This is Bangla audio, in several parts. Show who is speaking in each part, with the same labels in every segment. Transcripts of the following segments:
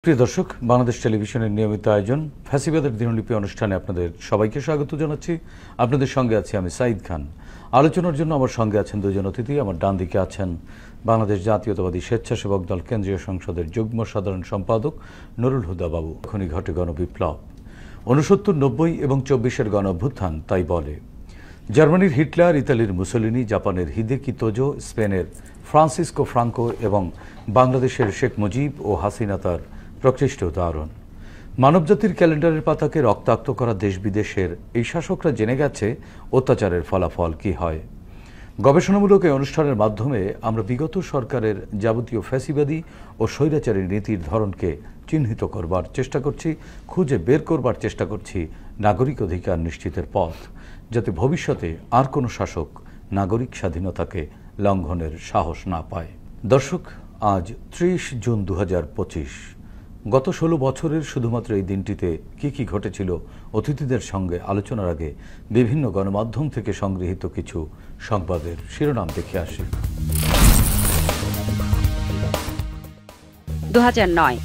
Speaker 1: প্রিয় দর্শক, বাংলাদেশ টেলিভিশনের নিয়মিত আয়োজন ফ্যাসিবাদের দিনলিপি অনুষ্ঠানে আপনাদের সবাইকে স্বাগত জানাচ্ছি। আপনাদের সঙ্গে আছি আমি সাঈদ খান। আলোচনার জন্য আমার সঙ্গে আছেন দুজন অতিথি। আমার ডান দিকে আছেন বাংলাদেশ জাতীয়তাবাদী স্বেচ্ছাসেবক দল কেন্দ্রীয় সংসদের যুগ্ম সাধারণ সম্পাদক নুরুল হুদা বাবু। এখনই ঘটে গণবিপ্লব, 69, 90 এবং 24-এর গণ অভ্যুত্থান তাই বলে। জার্মানির হিটলার, ইতালির মুসোলিনি, জাপানের হিদেকি তোজো, স্পেনের ফ্রান্সিসকো ফ্রাঙ্কো এবং বাংলাদেশের শেখ মুজিব ও হাসিনা তার প্রকৃষ্ট উদাহরণ। মানবজাতির ক্যালেন্ডারের পাতাকে রক্তাক্ত করা দেশ বিদেশের এই শাসকরা জেনে গেছে অত্যাচারের ফলাফল কি হয়। গবেষণামূলক এই অনুষ্ঠানের মাধ্যমে আমরা বিগত সরকারের যাবতীয় ফ্যাসিবাদী ও স্বৈরাচারী নীতির ধরনকে চিহ্নিত করবার চেষ্টা করছি, খুঁজে বের করবার চেষ্টা করছি নাগরিক অধিকার নিশ্চিতের পথ, যাতে ভবিষ্যতে আর কোনো শাসক নাগরিক স্বাধীনতাকে লঙ্ঘনের সাহস না পায়। দর্শক, আজ 30 জুন 2025। গত 16 বছরের শুধুমাত্র এই দিনটিতে কি কি ঘটেছিল অতিথিদের সঙ্গে আলোচনার আগে বিভিন্ন গণমাধ্যম থেকে সংগৃহীত কিছু সংবাদের শিরোনাম দেখে আসি।
Speaker 2: 2009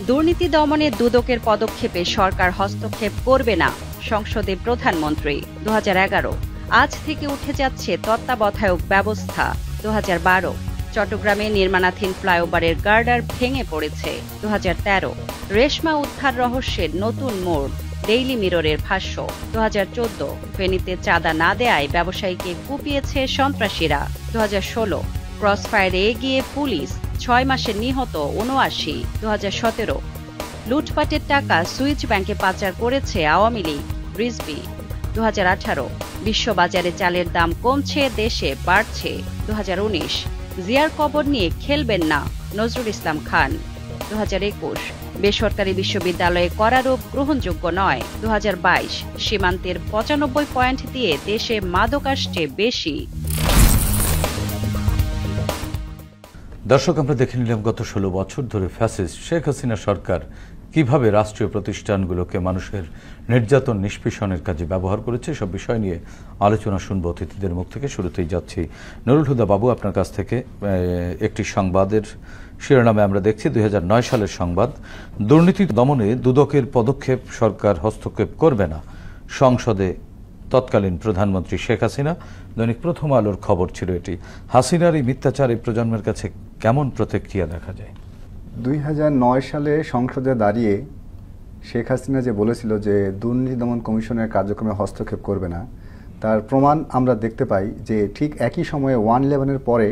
Speaker 2: দুর্নীতি দমনে দুদকের পদক্ষেপে সরকার হস্তক্ষেপ করবে না, সংসদে প্রধানমন্ত্রী। 2011 আজ থেকে উঠে যাচ্ছে তত্ত্বাবধায়ক ব্যবস্থা। 2012 চট্টগ্রামে নির্মাণাধীন ফ্লাইওভারের গার্ডার ভেঙে পড়েছে। 2013 রেশমা উদ্ধার রহস্যের নতুন মোড়, ডেইলি মিররের ভাষ্য। 2014 ফেনীতে চাঁদা না দেয়ায় ব্যবসায়ীকে কুপিয়েছে সন্ত্রাসীরা। 2016 ক্রসফায়ারে এগিয়ে পুলিশ, 6 মাসে নিহত 79। 2017 লুটপাটের টাকা সুইচ ব্যাংকে পাচার করেছে আওয়ামী লীগ, রিজভী। 2018 বিশ্ববাজারে চালের দাম কমছে, দেশে বাড়ছে। 2019 জিয়ার কবর নিয়ে খেলবেন না, নজরুল ইসলাম খান। 2021 বেসরকারি বিশ্ববিদ্যালয়ে করারোপ গ্রহণযোগ্য নয়। 2022 সীমান্তের 95 পয়েন্ট দিয়ে দেশে মাদক আসছে বেশি।
Speaker 1: দর্শক, আমরা দেখে নিলাম গত 16 বছর ধরে ফ্যাসিস্ট শেখ হাসিনা সরকার কিভাবে রাষ্ট্রীয় প্রতিষ্ঠানগুলোকে মানুষের নির্যাতন নিষ্পেষণের কাজে ব্যবহার করেছে। সব বিষয় নিয়ে আলোচনা শুনবো অতিথিদের মুখ থেকে। শুরুতেই যাচ্ছি নুরুল হুদা বাবু, আপনার কাছ থেকে। একটি সংবাদের শিরোনামে আমরা দেখছি 2009 সালের সংবাদ, দুর্নীতি দমনে দুদকের পদক্ষেপ, সরকার হস্তক্ষেপ করবে না, সংসদে তৎকালীন প্রধানমন্ত্রী শেখ হাসিনা। দৈনিক প্রথম আলোর খবর ছিল এটি। হাসিনার এই মিথ্যাচার এই প্রজন্মের কাছে কেমন প্রতিক্রিয়া দেখা যায়?
Speaker 3: 2009 সালে সংসদে দাঁড়িয়ে শেখ হাসিনা যে বলেছিল যে দুর্নীতি দমন কমিশনের কার্যক্রমে হস্তক্ষেপ করবে না, তার প্রমাণ আমরা দেখতে পাই যে ঠিক একই সময়ে 1/11-এর পরে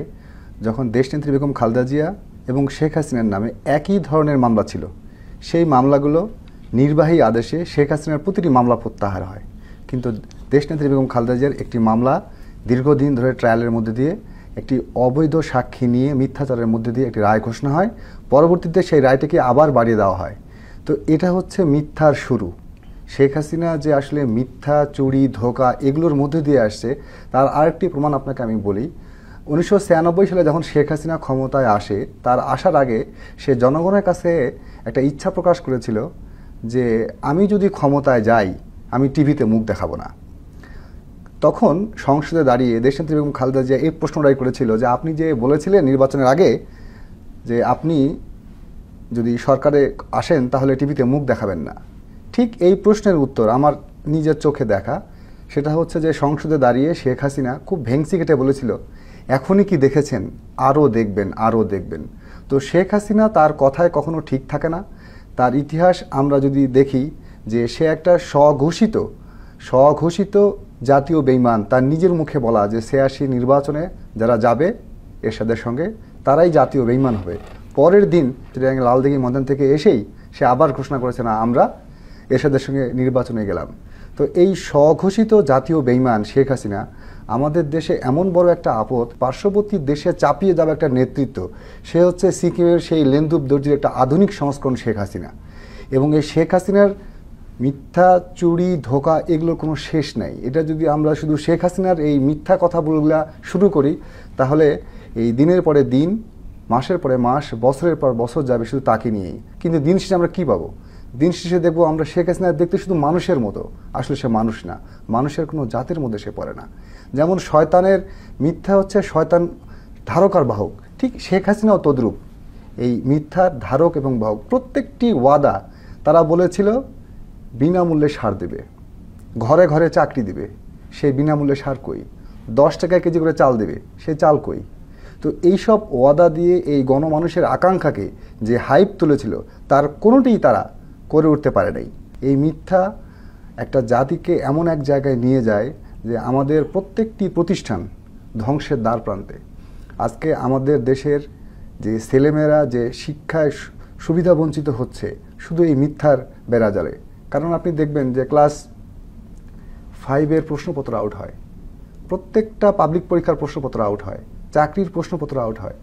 Speaker 3: যখন দেশনেত্রী বেগম খালেদা জিয়া এবং শেখ হাসিনার নামে একই ধরনের মামলা ছিল, সেই মামলাগুলো নির্বাহী আদেশে শেখ হাসিনার প্রতিটি মামলা প্রত্যাহার হয়। কিন্তু দেশনেত্রী বেগম খালেদা জিয়ার একটি মামলা দীর্ঘদিন ধরে ট্রায়ালের মধ্যে দিয়ে একটি অবৈধ সাক্ষী নিয়ে মিথ্যাচারের মধ্যে দিয়ে একটি রায় ঘোষণা হয়। পরবর্তীতে সেই রায়টিকে আবার বাড়িয়ে দেওয়া হয়। তো এটা হচ্ছে মিথ্যার শুরু। শেখ হাসিনা যে আসলে মিথ্যা, চুরি, ধোঁকা এগুলোর মধ্যে দিয়ে আসছে, তার আরেকটি প্রমাণ আপনাকে আমি বলি। 1996 সালে যখন শেখ হাসিনা ক্ষমতায় আসে, তার আসার আগে সে জনগণের কাছে একটা ইচ্ছা প্রকাশ করেছিল যে আমি যদি ক্ষমতায় যাই, আমি টিভিতে মুখ দেখাবো না। তখন সংসদে দাঁড়িয়ে দেশনেত্রী বেগম খালেদা জিয়া এই প্রশ্নটাই করেছিল যে আপনি যে বলেছিলেন নির্বাচনের আগে যে আপনি যদি সরকারে আসেন তাহলে টিভিতে মুখ দেখাবেন না। ঠিক এই প্রশ্নের উত্তর আমার নিজের চোখে দেখা, সেটা হচ্ছে যে সংসদে দাঁড়িয়ে শেখ হাসিনা খুব ভেংসি কেটে বলেছিল, এখনই কি দেখেছেন, আরও দেখবেন, আরও দেখবেন। তো শেখ হাসিনা তার কথায় কখনো ঠিক থাকে না। তার ইতিহাস আমরা যদি দেখি যে সে একটা স্বঘোষিত জাতীয় বেঈমান। তার নিজের মুখে বলা যে 86 নির্বাচনে যারা যাবে এরশাদের সঙ্গে তারাই জাতীয় বেঈমান হবে। পরের দিন লালদিঘি ময়দান থেকে এসেই সে আবার ঘোষণা করেছে, না, আমরা এরশাদের সঙ্গে নির্বাচনে গেলাম। তো এই স্বঘোষিত জাতীয় বেঈমান শেখ হাসিনা আমাদের দেশে এমন বড় একটা আপদ, পার্শ্ববর্তী দেশে চাপিয়ে যাওয়া একটা নেতৃত্ব। সে হচ্ছে সিকিমের সেই লেন্দুব দর্জির একটা আধুনিক সংস্করণ শেখ হাসিনা। এবং এই শেখ হাসিনার মিথ্যা, চুরি, ধোঁকা এগুলোর কোনো শেষ নাই। এটা যদি আমরা শুধু শেখ হাসিনার এই মিথ্যা কথাগুলো শুরু করি, তাহলে এই দিনের পরে দিন, মাসের পরে মাস, বছরের পর বছর যাবে শুধু তাকে নিয়েই। কিন্তু দিন শেষে আমরা কি পাবো? দিন শেষে দেখবো আমরা শেখ হাসিনা দেখতে শুধু মানুষের মতো, আসলে সে মানুষ না, মানুষের কোনো জাতের মধ্যে সে পড়ে না। যেমন শয়তানের মিথ্যা হচ্ছে শয়তান ধারক আর বাহক, ঠিক শেখ হাসিনাও তদ্রূপ। এই মিথ্যার ধারক এবং বাহক। প্রত্যেকটি ওয়াদা তারা বলেছিল বিনামূল্যে সার দেবে, ঘরে ঘরে চাকরি দিবে, সেই বিনামূল্যে সার কই? 10 টাকা কেজি করে চাল দেবে, সেই চাল কই? তো এইসব ওয়াদা দিয়ে এই গণমানুষের আকাঙ্ক্ষাকে যে হাইপ তুলেছিল তার কোনোটিই তারা করে উঠতে পারে নাই। এই মিথ্যা একটা জাতিকে এমন এক জায়গায় নিয়ে যায় যে আমাদের প্রত্যেকটি প্রতিষ্ঠান ধ্বংসের দ্বার প্রান্তে। আজকে আমাদের দেশের যে ছেলেমেয়েরা যে শিক্ষায় সুবিধা বঞ্চিত হচ্ছে শুধু এই মিথ্যার বেড়াজালে। কারণ আপনি দেখবেন যে ক্লাস 5-এর প্রশ্নপত্র আউট হয়, প্রত্যেকটা পাবলিক পরীক্ষার প্রশ্নপত্র আউট হয়, চাকরির প্রশ্নপত্র আউট হয়,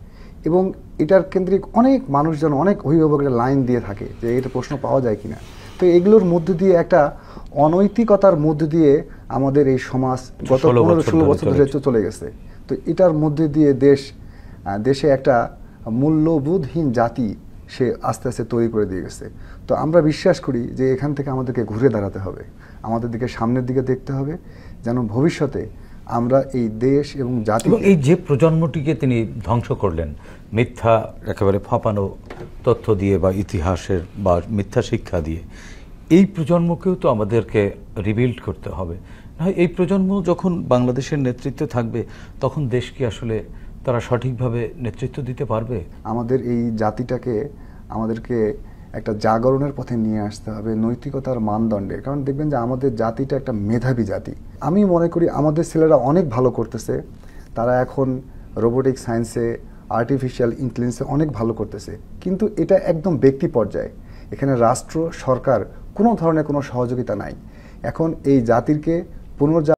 Speaker 3: এবং এটার কেন্দ্রিক অনেক মানুষজন, অনেক অভিভাবকের লাইন দিয়ে থাকে যে এটা প্রশ্ন পাওয়া যায় কিনা। তো এগুলোর মধ্যে দিয়ে একটা অনৈতিকতার মধ্যে দিয়ে আমাদের এই সমাজ গত 15-16 বছর ধরে চলে গেছে। তো এটার মধ্যে দিয়ে দেশে একটা মূল্যবোধহীন জাতি সে আস্তে আস্তে তৈরি করে দিয়ে গেছে। তো আমরা বিশ্বাস করি যে এখান থেকে আমাদেরকে ঘুরে দাঁড়াতে হবে, আমাদের দিকে সামনের দিকে দেখতে হবে, যেন ভবিষ্যতে আমরা এই দেশ এবং জাতি,
Speaker 1: এই যে প্রজন্মটিকে তিনি ধ্বংস করলেন মিথ্যা একেবারে ফাঁপানো তথ্য দিয়ে বা ইতিহাসের বা মিথ্যা শিক্ষা দিয়ে, এই প্রজন্মকেও তো আমাদেরকে রিবিল্ড করতে হবে। না, এই প্রজন্ম যখন বাংলাদেশের নেতৃত্বে থাকবে তখন দেশ কি আসলে তারা সঠিকভাবে নেতৃত্ব দিতে পারবে?
Speaker 3: আমাদের এই জাতিটাকে আমাদেরকে একটা জাগরণের পথে নিয়ে আসতে হবে, নৈতিকতার মানদণ্ডে। কারণ দেখবেন যে আমাদের জাতিটা একটা মেধাবী জাতি। আমি মনে করি আমাদের ছেলেরা অনেক ভালো করতেছে, তারা এখন রোবোটিক সায়েন্সে, আর্টিফিশিয়াল ইন্টেলিজেন্সে অনেক ভালো করতেছে, কিন্তু এটা একদম ব্যক্তি পর্যায়ে। এখানে রাষ্ট্র, সরকার কোনো ধরনের কোনো সহযোগিতা নাই। এখন এই জাতিকে পুনর্জা